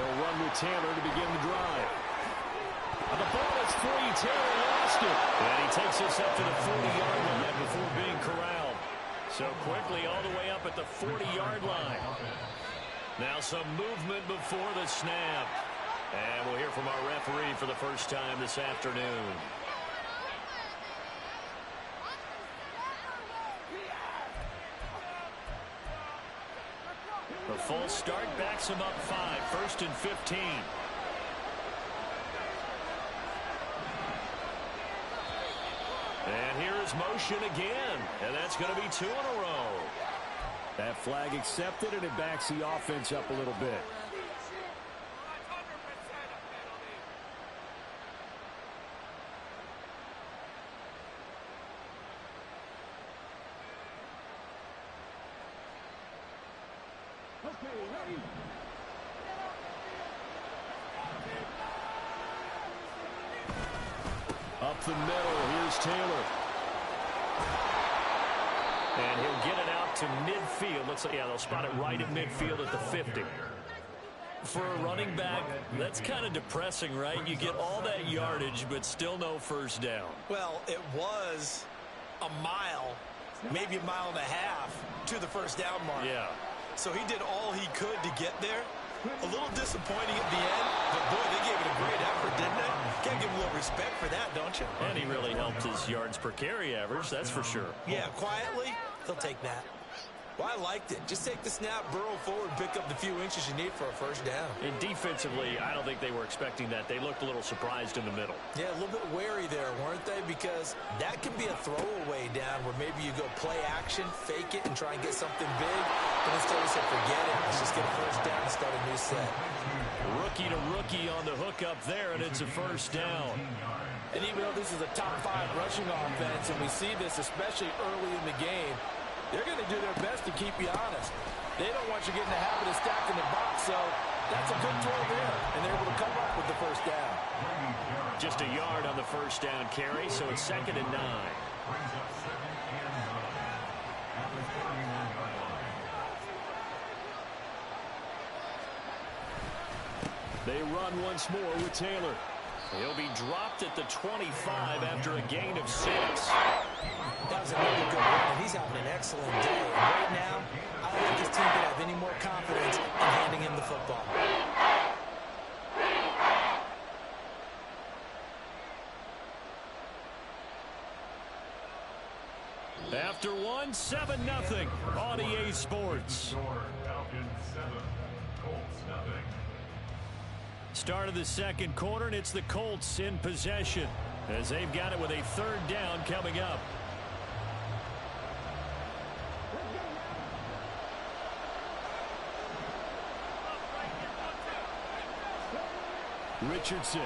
They'll run with Taylor to begin the drive. And the ball is free. Taylor lost it. And he takes us up to the 40-yard line before being corralled. So quickly all the way up at the 40-yard line. Now some movement before the snap. And we'll hear from our referee for the first time this afternoon. The false start backs him up 5, 1st and 15. And here is motion again, and that's going to be 2 in a row. That flag accepted, and it backs the offense up a little bit. Up the middle, here's Taylor. And he'll get it out to midfield. Looks like, yeah, they'll spot it right at midfield at the 50. For a running back, that's kind of depressing, right? You get all that yardage, but still no first down. Well, it was a mile, maybe a mile and a half to the first down mark. Yeah. So he did all he could to get there. A little disappointing at the end, but boy, they gave it a great effort, didn't they? Got to give him a little respect for that, don't you? And he really helped his yards per carry average, that's for sure. Yeah, quietly, they'll take that. Well, I liked it. Just take the snap, burrow forward, pick up the few inches you need for a first down. And defensively, I don't think they were expecting that. They looked a little surprised in the middle. Yeah, a little bit wary there, weren't they? Because that can be a throwaway down where maybe you go play action, fake it, and try and get something big. But instead they said, forget it. Let's just get a first down and start a new set. Rookie to rookie on the hook up there, and it's a first down. And even though this is a top 5 rushing offense, and we see this especially early in the game, they're going to do their best to keep you honest. They don't want you getting the habit of stacking the box, so that's a good throw there, and they're able to come up with the first down. Just a yard on the first down carry, so it's 2nd and 9. They run once more with Taylor. He'll be dropped at the 25 after a gain of 6. That was a really good run, and he's having an excellent day. And right now, I don't think this team could have any more confidence in handing him the football. After 1, 7-0 on EA Sports. Start of the second quarter, and it's the Colts in possession as they've got it with a 3rd down coming up. Richardson.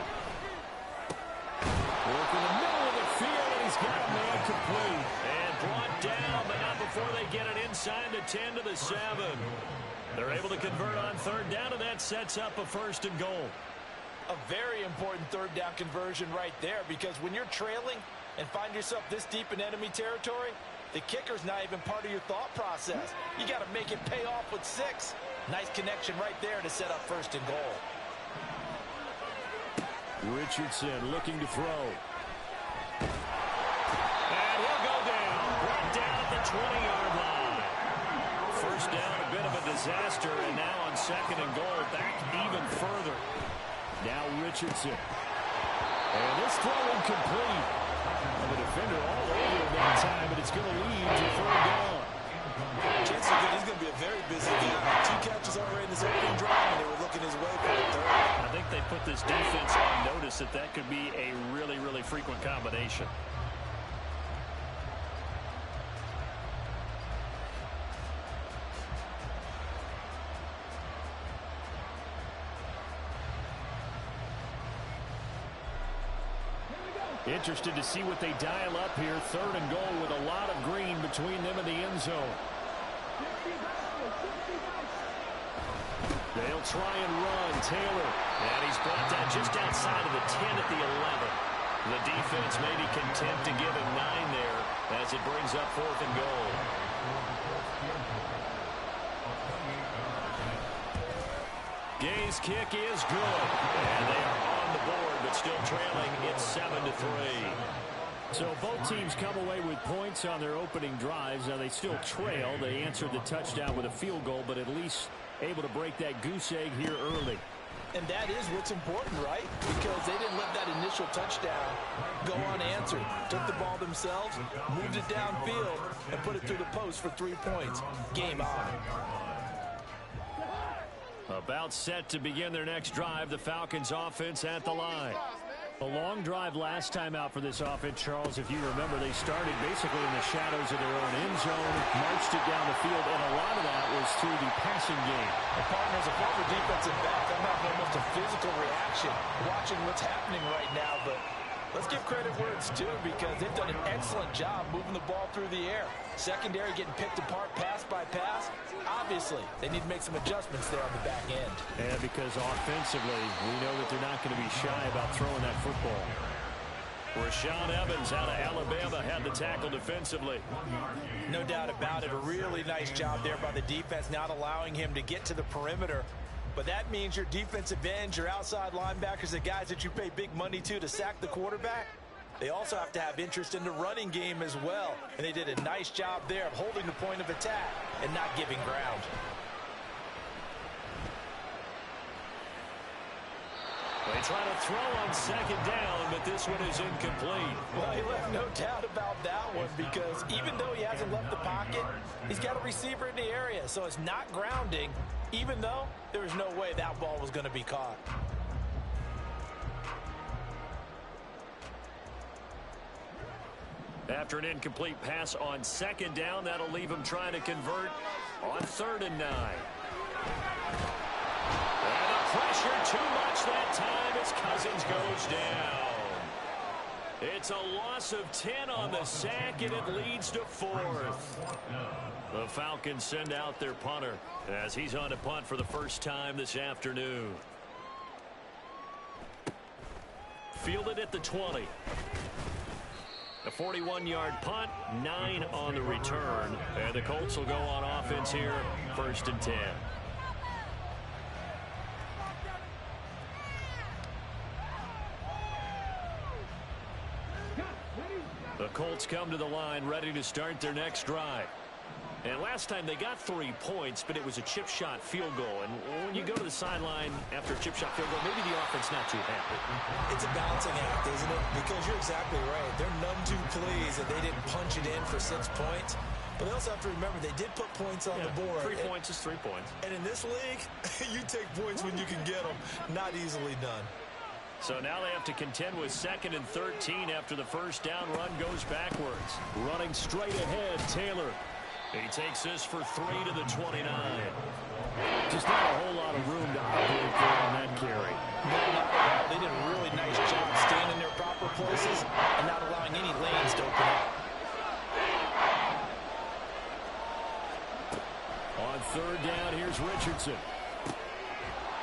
Working the middle of the field, and he's got a man complete. And brought down, but not before they get it inside the 10 to the 7. They're able to convert on 3rd down, and that sets up a 1st and goal. A very important 3rd down conversion right there, because when you're trailing and find yourself this deep in enemy territory, the kicker's not even part of your thought process. You got to make it pay off with 6. Nice connection right there to set up 1st and goal. Richardson looking to throw. And he'll go down. Brought down at the 20-yard line. First down, a bit of a disaster, and now on 2nd and goal, back even further. Now Richardson. And this throw incomplete. And the defender all over him that time, but it's going to lead to 3rd down. Chances are good he's going to be a very busy guy. 2 catches already in his opening drive, and they were looking his way for a 3rd. I think they put this defense on notice that that could be a really, really frequent combination. Interested to see what they dial up here. 3rd and goal with a lot of green between them and the end zone. They'll try and run. Taylor. And he's brought down just outside of the 10 at the 11. The defense may be content to give him 9 there as it brings up 4th and goal. Gay's kick is good. And they are on the board, but still trailing. It's 7-3. So both teams come away with points on their opening drives. Now they still trail. They answered the touchdown with a field goal, but at least able to break that goose egg here early. And that is what's important, right? Because they didn't let that initial touchdown go unanswered. Took the ball themselves, moved it downfield, and put it through the post for 3 points. Game on. About set to begin their next drive, the Falcons offense at the line. A long drive last time out for this offense, Charles. If you remember, they started basically in the shadows of their own end zone, marched it down the field, and a lot of that was through the passing game. And partner, as a former defensive back, I'm having almost a physical reaction watching what's happening right now, but let's give credit where it's due because they've done an excellent job moving the ball through the air. Secondary getting picked apart pass by pass. Obviously, they need to make some adjustments there on the back end. Yeah, because offensively, we know that they're not going to be shy about throwing that football. Rashaan Evans out of Alabama had the tackle defensively. No doubt about it. A really nice job there by the defense, not allowing him to get to the perimeter. But that means your defensive ends, your outside linebackers, the guys that you pay big money to sack the quarterback, they also have to have interest in the running game as well. And they did a nice job there of holding the point of attack and not giving ground. They try to throw on second down, but this one is incomplete. Well, he left no doubt about that one because even though he hasn't left the pocket, he's got a receiver in the area. So it's not grounding, even though there was no way that ball was going to be caught. After an incomplete pass on second down, that'll leave him trying to convert on 3rd and 9. And the pressure too much that time as Cousins goes down. It's a loss of 10 on the sack, and it leads to 4th. The Falcons send out their punter as he's on to punt for the first time this afternoon. Fielded at the 20. A 41-yard punt, 9 on the return. And the Colts will go on offense here, 1st and 10. The Colts come to the line ready to start their next drive. And last time they got 3 points, but it was a chip shot field goal. And when you go to the sideline after a chip shot field goal, maybe the offense not too happy. It's a balancing act, isn't it? Because you're exactly right. They're none too pleased that they didn't punch it in for 6 points. But they also have to remember they did put points on the board. 3 points is 3 points. And in this league, you take points when you can get them. Not easily done. So now they have to contend with 2nd and 13 after the first down run goes backwards. Running straight ahead, Taylor. He takes this for 3 to the 29. Just not a whole lot of room to operate there on that carry. They did a really nice job staying in their proper places and not allowing any lanes to open up. On 3rd down, here's Richardson.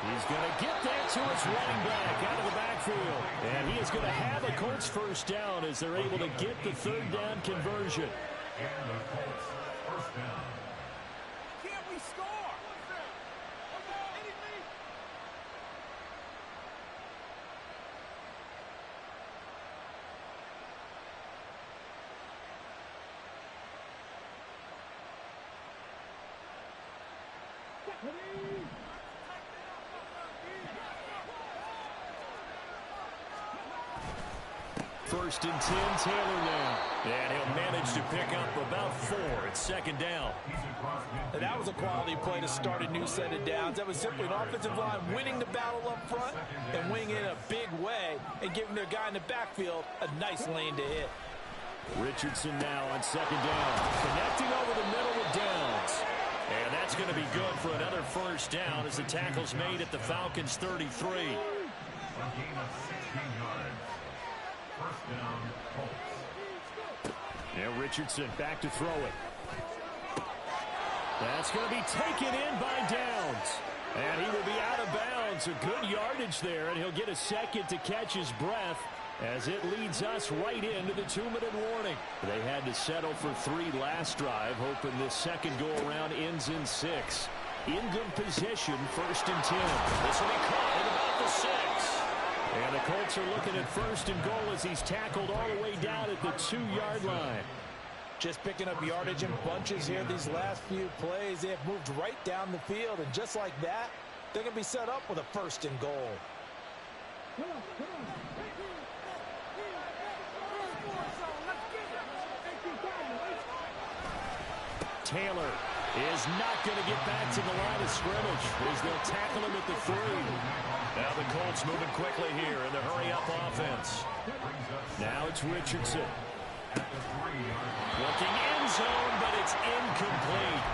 He's going to get that to his running back out of the backfield. And he is going to have a Colts first down as they're able to get the 3rd down conversion. Can't we score? First and 10, Taylor now. And he'll manage to pick up about 4 at 2nd down. And that was a quality play to start a new set of downs. That was simply an offensive line winning the battle up front and winning in a big way and giving their guy in the backfield a nice lane to hit. Richardson now on 2nd down. Connecting over the middle with Downs. And that's going to be good for another first down as the tackle's made at the Falcons' 33. Now Richardson back to throw it. That's going to be taken in by Downs. And he will be out of bounds. A good yardage there, and he'll get a second to catch his breath as it leads us right into the 2-minute warning. They had to settle for 3 last drive, hoping this second go-around ends in 6. In good position, 1st and 10. This will be caught at about the 6. And the Colts are looking at 1st and goal as he's tackled all the way down at the 2-yard line. Just picking up yardage in bunches here these last few plays. They have moved right down the field, and just like that, they're going to be set up with a 1st and goal. Taylor is not going to get back to the line of scrimmage as they'll tackle him at the 3. Now the Colts moving quickly here in the hurry-up offense. Now it's Richardson. Looking end zone, but it's incomplete.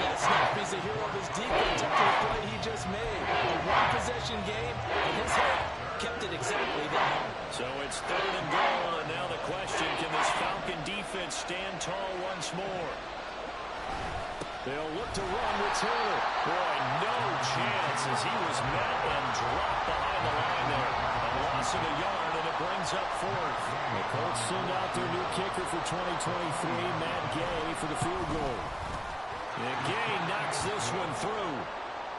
That snap, he's the hero of his defense after the play he just made. A one-possession game, and his head kept it exactly there. So it's 3rd and goal, and now the question, can this Falcon defense stand tall once more? They'll look to run with Taylor. Boy, no chance as he was met and dropped behind the line there. A loss of a yard, and it brings up 4th. The Colts send out their new kicker for 2023, Matt Gay, for the field goal. And Gay knocks this one through.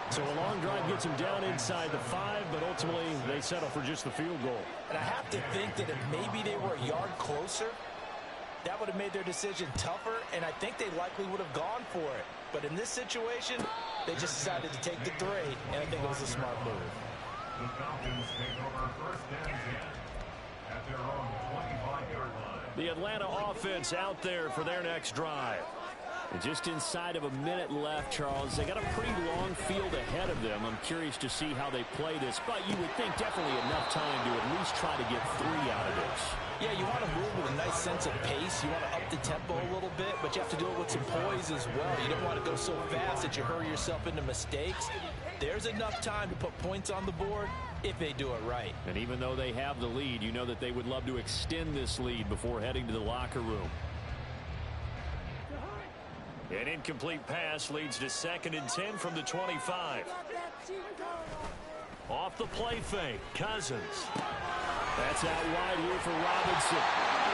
So a long drive gets him down inside the 5, but ultimately they settle for just the field goal. And I have to think that if maybe they were a yard closer, that would have made their decision tougher, and I think they likely would have gone for it. But in this situation, they just decided to take the 3, and I think it was a smart move. The Falcons take over 1st and 10 at their own 25-yard line. The Atlanta offense out there for their next drive. And just inside of a minute left, Charles. They got a pretty long field ahead of them. I'm curious to see how they play this, but you would think definitely enough time to at least try to get 3 out of this. Yeah, you want to move with a nice sense of pace. You want to up the tempo a little bit, but you have to do it with some poise as well. You don't want to go so fast that you hurry yourself into mistakes. There's enough time to put points on the board if they do it right. And even though they have the lead, you know that they would love to extend this lead before heading to the locker room. An incomplete pass leads to 2nd and 10 from the 25. Off the play fake, Cousins. That's out wide here for Robinson.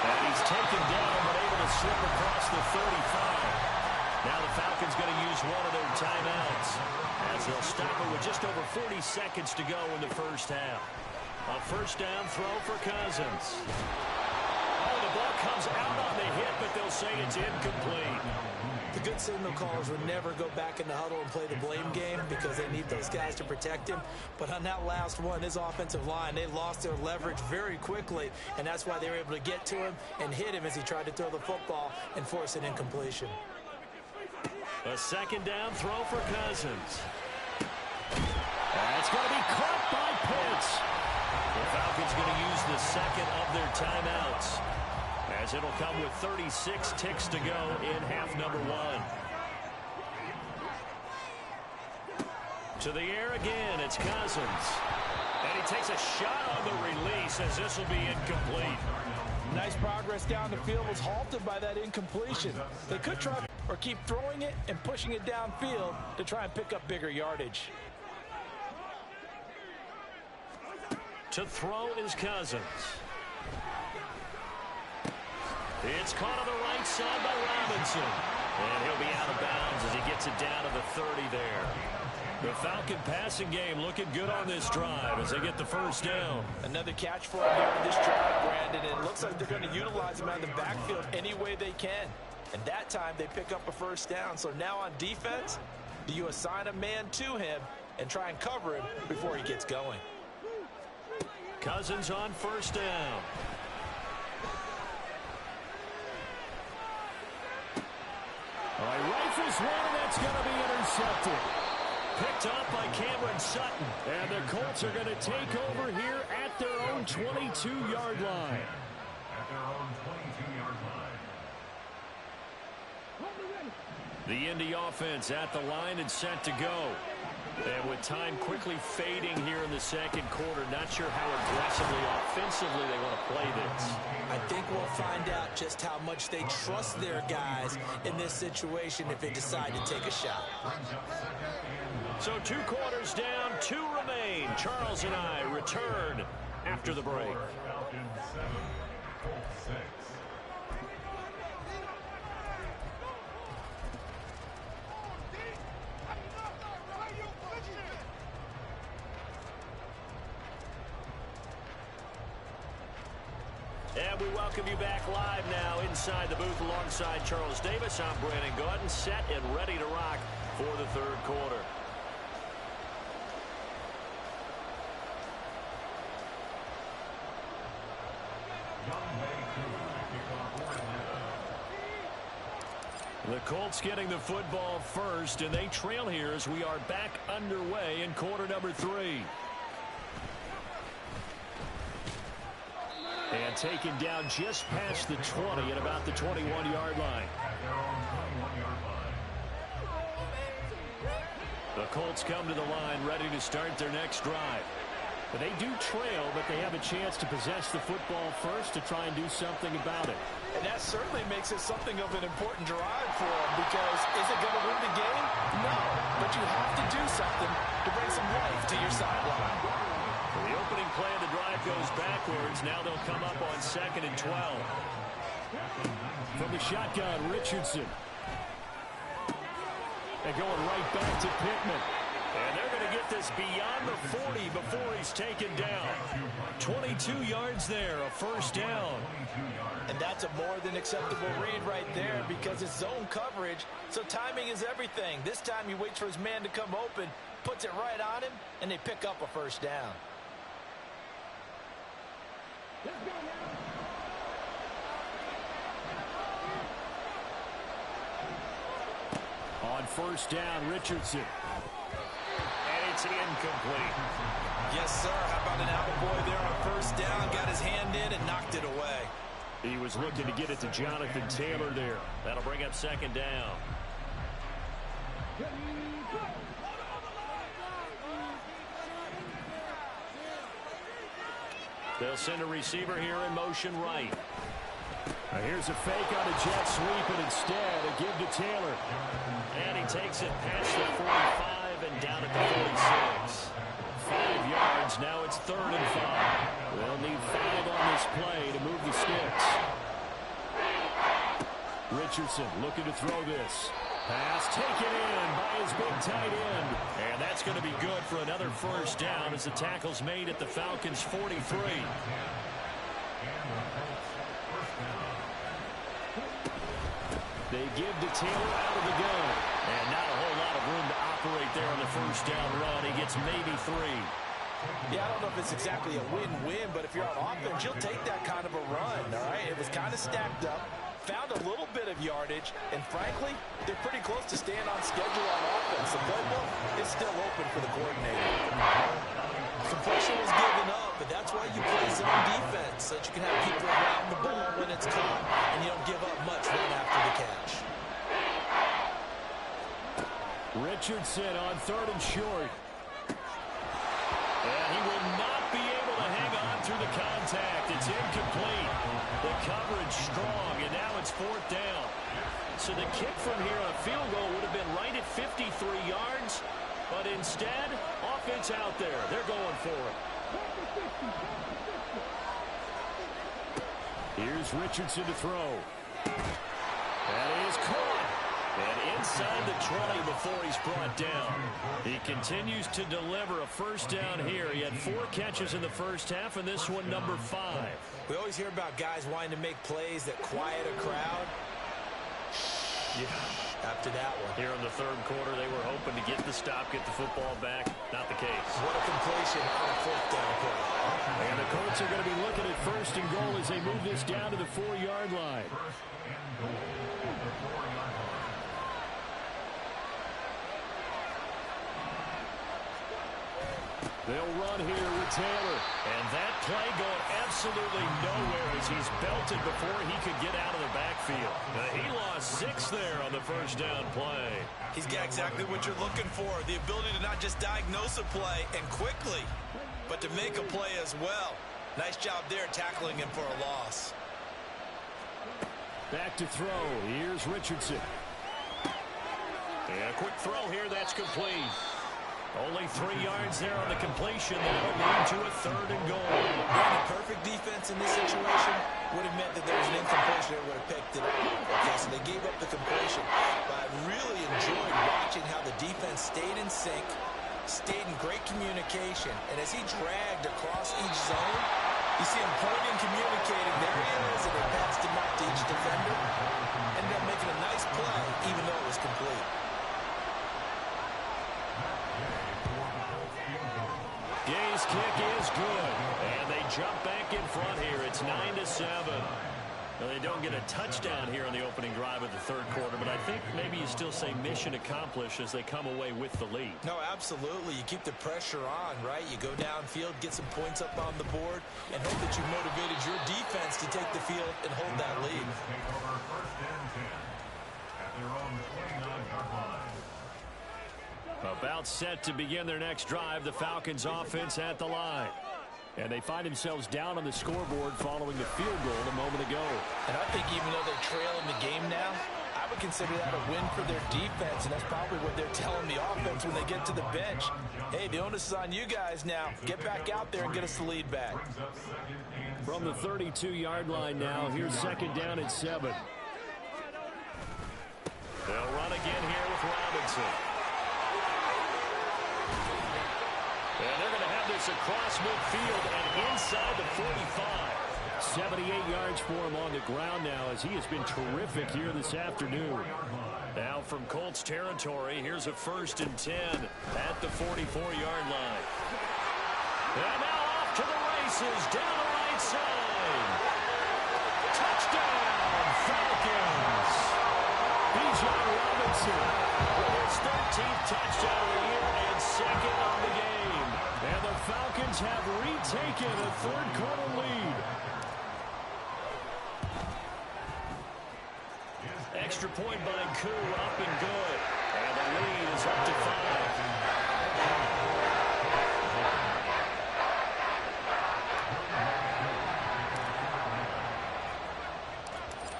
And he's taken down but able to slip across the 35. Now the Falcons going to use one of their timeouts as they'll stop it with just over 40 seconds to go in the 1st half. A 1st down throw for Cousins. Oh, the ball comes out on the hit, but they'll say it's incomplete. The good signal callers would never go back in the huddle and play the blame game because they need those guys to protect him. But on that last one, his offensive line, they lost their leverage very quickly, and that's why they were able to get to him and hit him as he tried to throw the football and force an incompletion. A 2nd down throw for Cousins. That's going to be caught by Pitts. The Falcons going to use the 2nd of their timeouts, as it'll come with 36 ticks to go in half number 1. To the air again, it's Cousins. And he takes a shot on the release as this will be incomplete. Nice progress down the field, was halted by that incompletion. They could try or keep throwing it and pushing it downfield to try and pick up bigger yardage. To throw is Cousins. It's caught on the right side by Robinson. And he'll be out of bounds as he gets it down to the 30 there. The Falcon passing game looking good on this drive as they get the 1st down. Another catch for him here in this drive, Brandon, and it looks like they're going to utilize him out of the backfield any way they can. And that time they pick up a 1st down. So now on defense, do you assign a man to him and try and cover him before he gets going? Cousins on 1st down. All right, rifles one, and that's going to be intercepted. Picked off by Cameron Sutton. And the Colts are going to take over here at their own 22-yard line. At their own 22-yard line. The Indy offense at the line and set to go. And with time quickly fading here in the 2nd quarter, not sure how aggressively, offensively they want to play this. I think we'll find out just how much they trust their guys in this situation if they decide to take a shot. So 2 quarters down, 2 remain. Charles and I return after the break. Falcons 7, Colts 6. welcome you back live now inside the booth alongside Charles Davis. I'm Brandon Gaudin, set and ready to rock for the third quarter. The Colts getting the football first, and they trail here as we are back underway in quarter number 3. And taken down just past the 20 at about the 21-yard line. The Colts come to the line ready to start their next drive. But they do trail, but they have a chance to possess the football first to try and do something about it. And that certainly makes it something of an important drive for them, because is it going to win the game? No, but you have to do something to bring some life to your sideline. The opening play of the drive goes backwards. Now they'll come up on 2nd and 12. From the shotgun, Richardson. They're going right back to Pittman. And they're going to get this beyond the 40 before he's taken down. 22 yards there, a first down. And that's a more than acceptable read right there, because it's zone coverage, so timing is everything. This time he waits for his man to come open, puts it right on him, and they pick up a first down. On first down, Richardson. And it's incomplete. Yes, sir. How about an attaboy there on first down? Got his hand in and knocked it away. He was looking to get it to Jonathan Taylor there. That'll bring up 2nd down. They'll send a receiver here in motion right. Now here's a fake on a jet sweep, and instead a give to Taylor. And he takes it past the 45 and down at the 46. 5 yards. Now it's 3rd and 5. They'll need 5 on this play to move the sticks. Richardson looking to throw this. Pass taken in by his big tight end. And that's going to be good for another first down as the tackle's made at the Falcons' 43. They give to Taylor out of the gun. And not a whole lot of room to operate there on the first down run. He gets maybe 3. Yeah, I don't know if it's exactly a win-win, but if you're on offense, you'll take that kind of a run, all right? It was kind of stacked up, found a little bit of yardage, and frankly, they're pretty close to staying on schedule on offense. The playbook is still open for the coordinator. Some pressure was given up, but that's why you play zone defense, so that you can have people around the ball when it's caught, and you don't give up much right after the catch. Richardson on 3rd and short. And he will not be able to hang on through the contact. It's incomplete. The coverage strong, and now it's 4th down. So the kick from here on a field goal would have been right at 53 yards, but instead, offense out there. They're going for it. Here's Richardson to throw. That is caught. And inside the 20 before he's brought down. He continues to deliver a first down here. He had 4 catches in the first half, and this one number 5. We always hear about guys wanting to make plays that quiet a crowd. Yeah, after that one. Here in the third quarter, they were hoping to get the stop, get the football back. Not the case. What a completion on a 4th down play. And the Colts are going to be looking at 1st and goal as they move this down to the 4-yard line. They'll run here with Taylor. And that play going absolutely nowhere as he's belted before he could get out of the backfield. He lost 6 there on the first down play. He's got exactly what you're looking for. The ability to not just diagnose a play and quickly, but to make a play as well. Nice job there tackling him for a loss. Back to throw. Here's Richardson. And a quick throw here. That's complete. Only 3 yards there on the completion. That'll lead to a 3rd and goal. The perfect defense in this situation would have meant that there was an incompletion. They would have picked it up. Okay, so they gave up the completion. But I really enjoyed watching how the defense stayed in sync, stayed in great communication. And as he dragged across each zone, You see him pointing, communicating. There he is, and they passed him up to each defender. Ended up making a nice play, even though it was complete. Gay's kick is good, and they jump back in front here. It's 9-7. Well, they don't get a touchdown here in the opening drive of the third quarter, but I think maybe you still say mission accomplished as they come away with the lead. No, absolutely. You keep the pressure on, right? You go downfield, get some points up on the board, and hope that you motivated your defense to take the field and hold that lead. Take over first and 10 at their own 29-yard line. About set to begin their next drive, the Falcons offense at the line. And they find themselves down on the scoreboard following the field goal a moment ago. And I think even though they're trailing the game now, I would consider that a win for their defense, and that's probably what they're telling the offense when they get to the bench. Hey, the onus is on you guys now. Get back out there and get us the lead back. From the 32-yard line now, here's second down at 7. They'll run again here with Robinson. And they're going to have this across midfield and inside the 45. 78 yards for him on the ground now as he has been terrific here this afternoon. Now from Colts territory, here's a 1st and 10 at the 44-yard line. And now off to the races down the right side. Touchdown, Falcons. Bijan Robinson with his 13th touchdown of the year and second on the game. And the Falcons have retaken a third-quarter lead. Extra point by Koo, up and good. And the lead is up to 5.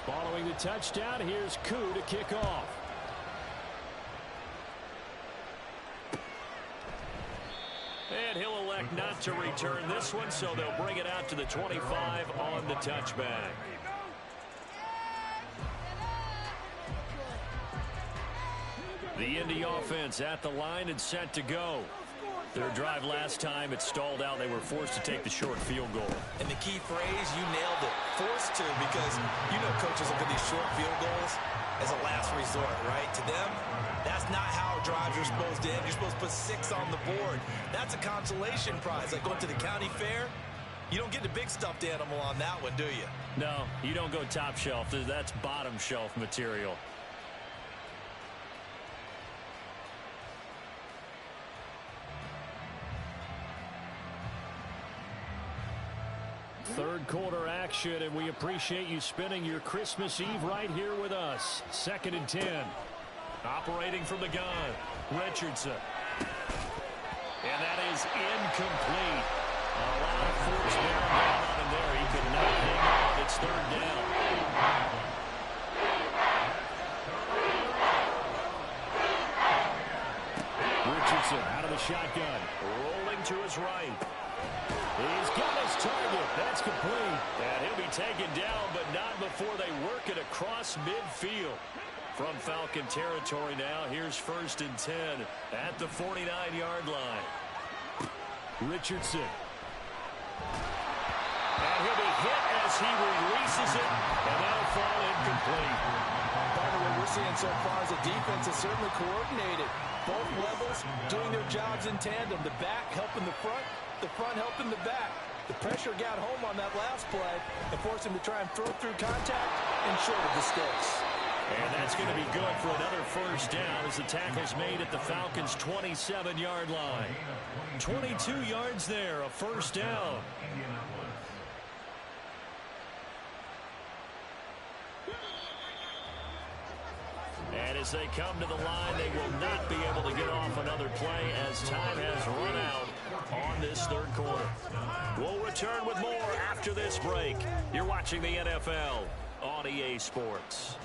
Following the touchdown, here's Koo to kick off. And he'll elect not to return this one, so they'll bring it out to the 25 on the touchback. The Indy offense at the line and set to go. Their drive last time, it stalled out. They were forced to take the short field goal. And the key phrase, you nailed it. Forced to, because you know coaches look at these short field goals as a last resort, right? To them, that's not how drives are supposed to end. You're supposed to put 6 on the board. That's a consolation prize. Like going to the county fair, you don't get the big stuffed animal on that one, do you? No, you don't go top shelf. That's bottom shelf material. Third quarter action, and we appreciate you spending your Christmas Eve right here with us. 2nd and 10. Operating from the gun, Richardson. And that is incomplete. A lot of force bearing down on him there. He could not hang on. It's 3rd down. Richardson out of the shotgun. Rolling to his right. He's got his target. That's complete. And he'll be taken down, but not before they work it across midfield. From Falcon territory now, here's 1st and 10 at the 49-yard line. Richardson. And he'll be hit as he releases it, and that'll fall incomplete. Part of what we're seeing so far is the defense is certainly coordinated. Both levels doing their jobs in tandem. The back helping the front helping the back. The pressure got home on that last play and forced him to try and throw through contact and short of the sticks. And that's going to be good for another 1st down as the tackle's made at the Falcons' 27-yard line. 22 yards there, a 1st down. And as they come to the line, they will not be able to get off another play as time has run out on this third quarter. We'll return with more after this break. You're watching the NFL on EA Sports.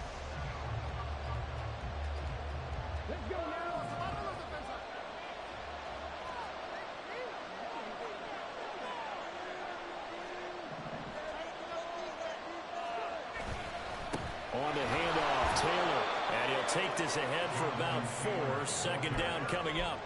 Let's go now. On the handoff, Taylor. And he'll take this ahead for about 4. 2nd down coming up.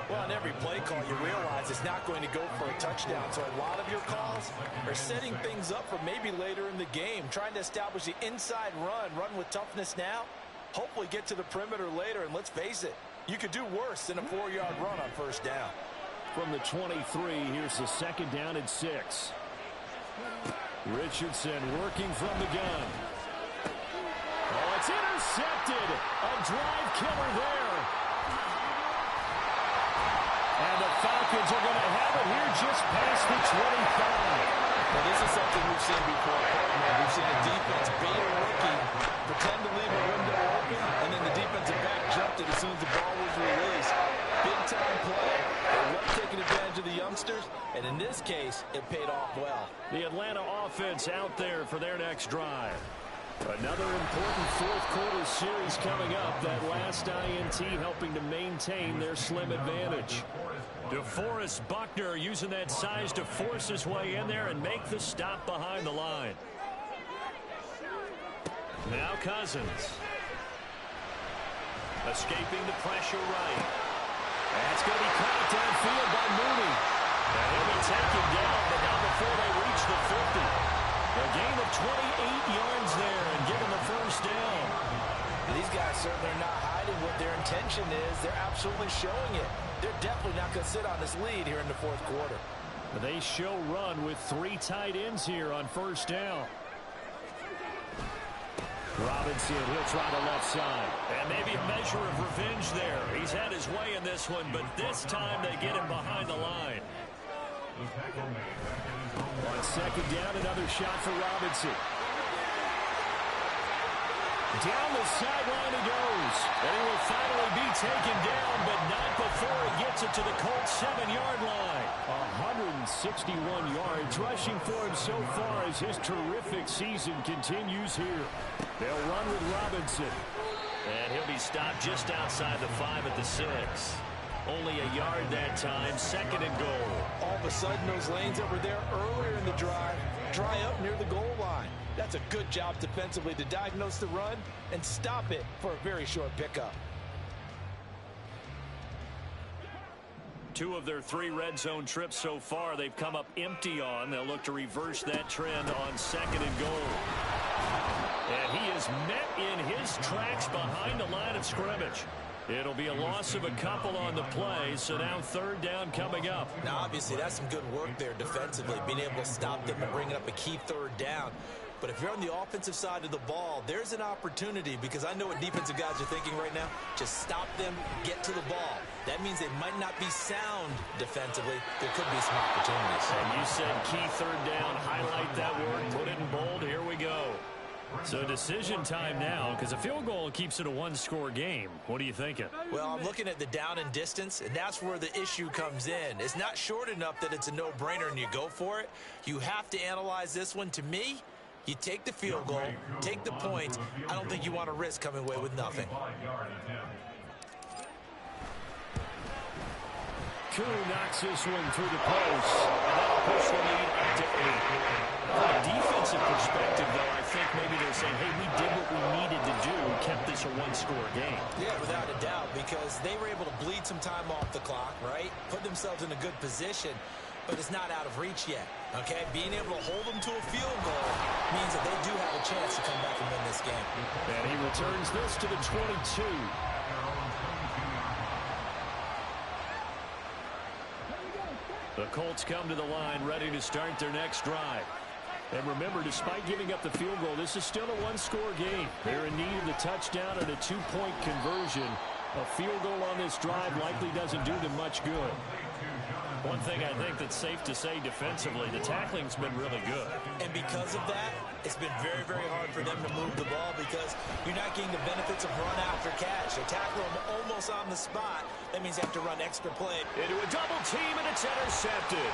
Well, on every play call, you realize it's not going to go for a touchdown. So a lot of your calls are setting things up for maybe later in the game, trying to establish the inside run with toughness now, hopefully get to the perimeter later. And let's face it, you could do worse than a 4-yard run on first down. From the 23, here's the second down and 6. Richardson working from the gun. Oh, it's intercepted. A drive killer there. And the Falcons are going to have it here just past the 25. Well, this is something we've seen before. We've seen a defense bait a rookie, pretend to leave a window open, and then the defensive back jumped it as soon as the ball was released. Big-time play. They love taking advantage of the youngsters, and in this case, it paid off well. The Atlanta offense out there for their next drive. Another important fourth-quarter series coming up. That last INT helping to maintain their slim advantage. DeForest Buckner using that size to force his way in there and make the stop behind the line. Now Cousins. Escaping the pressure right. That's going to be caught downfield by Mooney. And he'll be taken down, but not before they reach the 50. A gain of 28 yards there and given the first down. These guys certainly are not hiding what their intention is. They're absolutely showing it. They're definitely not going to sit on this lead here in the fourth quarter. They show run with 3 tight ends here on first down. Robinson, he'll try the left side. And maybe a measure of revenge there. He's had his way in this one, but this time they get him behind the line. On second down, another shot for Robinson. Down the sideline he goes. And he will finally be taken down, but not before he gets it to the Colts' 7-yard line. 161 yards rushing for him so far as his terrific season continues here. They'll run with Robinson. And he'll be stopped just outside the 5 at the 6. Only a yard that time, second and goal. All of a sudden, those lanes that were there earlier in the drive dry up near the goal line. That's a good job defensively to diagnose the run and stop it for a very short pickup. 2 of their 3 red zone trips so far they've come up empty on. They'll look to reverse that trend on second and goal. And he is met in his tracks behind the line of scrimmage. It'll be a loss of a couple on the play, so now third down coming up. Now, obviously, that's some good work there defensively, being able to stop them and bringing up a key third down. But if you're on the offensive side of the ball, there's an opportunity, because I know what defensive guys are thinking right now. Just stop them, get to the ball. That means they might not be sound defensively. There could be some opportunities. And you said key third down. Highlight that word, put it in bold. Here we go. So decision time now, because a field goal keeps it a 1-score game. What are you thinking? Well, I'm looking at the down and distance, and that's where the issue comes in. It's not short enough that it's a no-brainer and you go for it. You have to analyze this one. To me, you take the field goal, take the points. I don't think you want to risk coming away with nothing. Koo knocks this one through the post, and that'll push the lead up to 8. From a defensive perspective, though, I think maybe they're saying, hey, we did what we needed to do, kept this a 1-score game. Yeah, without a doubt, because they were able to bleed some time off the clock, right? Put themselves in a good position, but it's not out of reach yet, okay? Being able to hold them to a field goal means that they do have a chance to come back and win this game. And he returns this to the 22. The Colts come to the line ready to start their next drive. And remember, despite giving up the field goal, this is still a 1-score game. They're in need of the touchdown and a 2-point conversion. A field goal on this drive likely doesn't do them much good. One thing I think that's safe to say defensively, the tackling's been really good. And because of that, it's been very, very hard for them to move the ball because you're not getting the benefits of run after catch. They tackle them almost on the spot. That means they have to run extra play. Into a double team, and it's intercepted.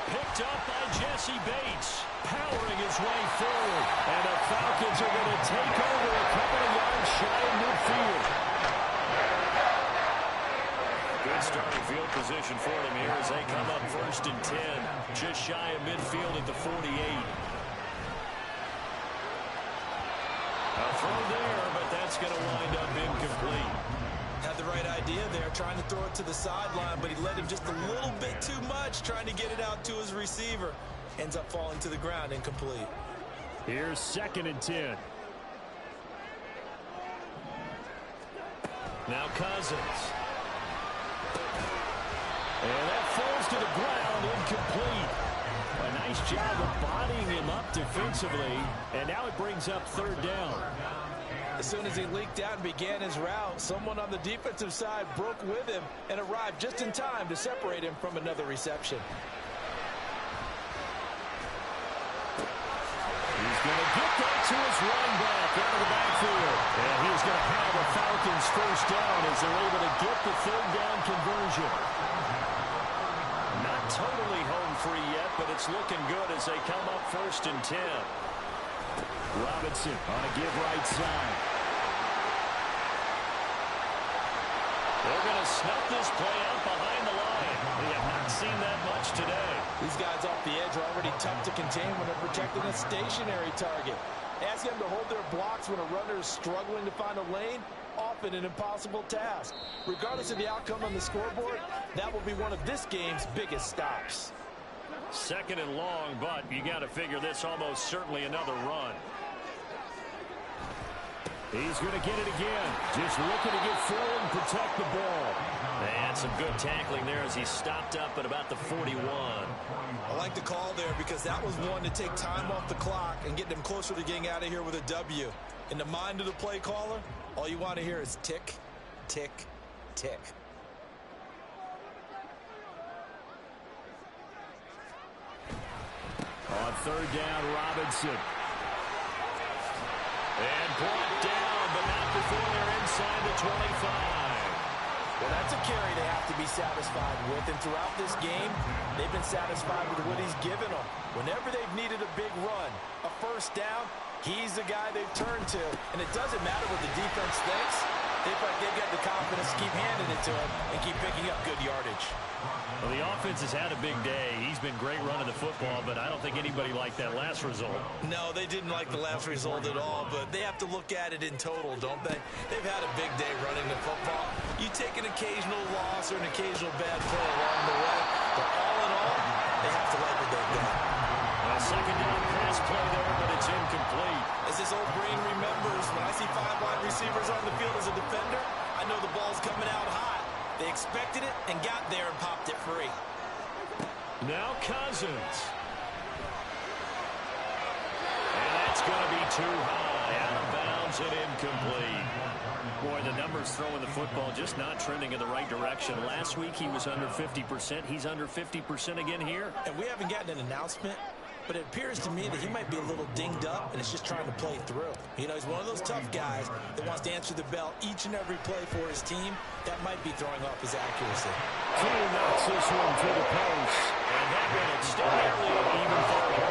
Picked up by Jesse Bates, powering his way forward. And the Falcons are going to take over a couple of yards shy of midfield. Good starting field position for them here as they come up 1st and 10. Just shy of midfield at the 48. A throw there, but that's going to wind up incomplete. Had the right idea there, trying to throw it to the sideline, but he let him just a little bit too much, trying to get it out to his receiver. Ends up falling to the ground, incomplete. Here's 2nd and 10. Now Cousins. And that falls to the ground, incomplete. A nice job of bodying him up defensively, and now it brings up 3rd down. As soon as he leaked out and began his route, someone on the defensive side broke with him and arrived just in time to separate him from another reception. He's going to get that to his running back out of the backfield. And he's going to have the Falcons 1st down as they're able to get the 3rd down conversion. Not totally home free yet, but it's looking good as they come up 1st and 10. Robinson on a give right side. They're going to snuff this play out behind the line. We have not seen that much today. These guys off the edge are already tough to contain when they're protecting a stationary target. Ask them to hold their blocks when a runner is struggling to find a lane. Often an impossible task. Regardless of the outcome on the scoreboard, that will be one of this game's biggest stops. 2nd and long, but you got to figure this almost certainly another run. He's going to get it again. Just looking to get forward and protect the ball. And some good tackling there as he stopped up at about the 41. I like the call there because that was one to take time off the clock and get them closer to getting out of here with a W. In the mind of the play caller, all you want to hear is tick, tick, tick. On 3rd down, Robinson. And brought down, but not before they're inside the 25. Well, that's a carry they have to be satisfied with, and throughout this game, they've been satisfied with what he's given them. Whenever they've needed a big run, a 1st down, he's the guy they've turned to, and it doesn't matter what the defense thinks. They feel like they've got the confidence to keep handing it to him and keep picking up good yardage. Well, the offense has had a big day. He's been great running the football, but I don't think anybody liked that last result. No, they didn't like the last result at all, but they have to look at it in total, don't they? They've had a big day running the football. You take an occasional loss or an occasional bad play along the way, but all in all, they have to like what they've done. A 2nd down pass play there, but it's incomplete. As this old brain remembers, when I see 5 wide receivers on the field as a defender, I know the ball's coming out hot. They expected it and got there and popped it free. Now Cousins. And that's going to be too high. Out of bounds and incomplete. Boy, the numbers throwing the football just not trending in the right direction. Last week he was under 50%. He's under 50% again here. And we haven't gotten an announcement, but it appears to me that he might be a little dinged up and is just trying to play through. You know, he's one of those tough guys that wants to answer the bell each and every play for his team. That might be throwing off his accuracy. Cole knocks this one to the post. And that one extended even further.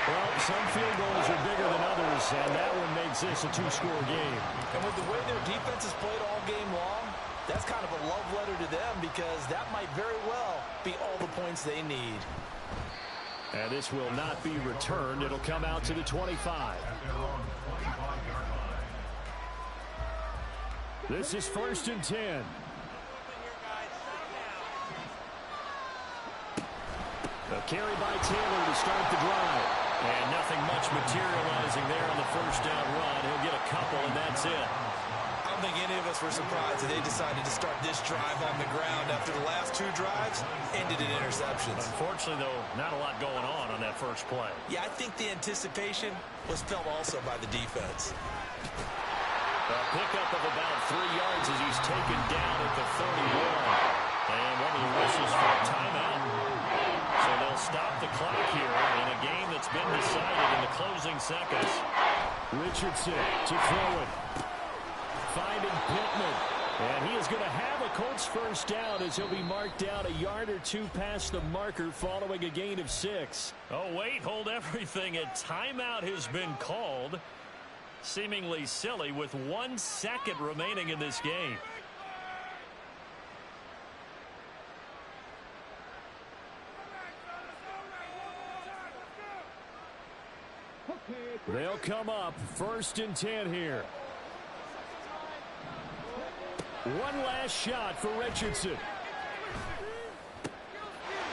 Well, some field goals are bigger than others, and that one makes this a 2-score game. And with the way their defense has played all game long, that's kind of a love letter to them because that might very well be all the points they need. And this will not be returned. It'll come out to the 25. This is 1st and 10. A carry by Taylor to start the drive. And nothing much materializing there on the 1st down run. He'll get a couple, and that's it. I don't think any of us were surprised that they decided to start this drive on the ground after the last 2 drives ended in interceptions. Unfortunately, though, not a lot going on that first play. Yeah, I think the anticipation was felt also by the defense. A pickup of about 3 yards as he's taken down at the 31. And one of the whistles for a timeout. So they'll stop the clock here in a game that's been decided in the closing seconds. Richardson to throw it. Finding Pittman. And he is going to have a Colts 1st down as he'll be marked down a yard or 2 past the marker following a gain of 6. Oh, wait, hold everything. A timeout has been called. Seemingly silly with 1 second remaining in this game. They'll come up 1st and 10 here. One last shot for Richardson.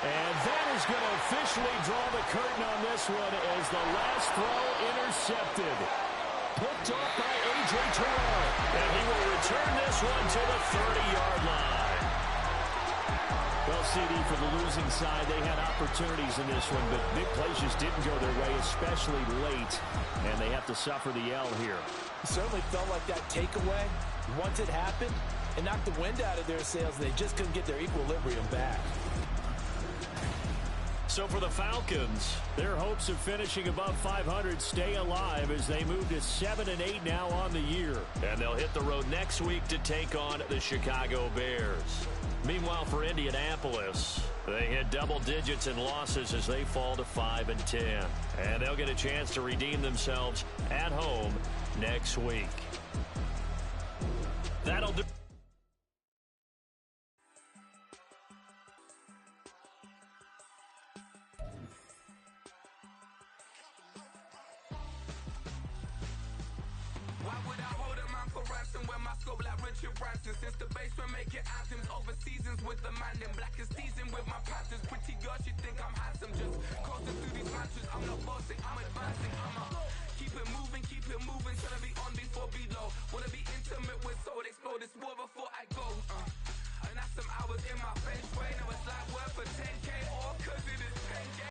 And that is going to officially draw the curtain on this one as the last throw intercepted. Picked off by A.J. Terrell. And he will return this one to the 30-yard line. Well, CD, for the losing side, they had opportunities in this one, but big plays just didn't go their way, especially late, and they have to suffer the L here. It certainly felt like that takeaway, once it happened, it knocked the wind out of their sails, and they just couldn't get their equilibrium back. So for the Falcons, their hopes of finishing above 500 stay alive as they move to 7-8 now on the year. And they'll hit the road next week to take on the Chicago Bears. Meanwhile, for Indianapolis, they hit double digits in losses as they fall to 5-10. And they'll get a chance to redeem themselves at home next week. That'll do. Since the basement making anthems over seasons with the man in black is season with my patterns. Pretty girl, she think I'm handsome. Just coasting through these matches. I'm not bossing, I'm advancing. I'ma keep it moving,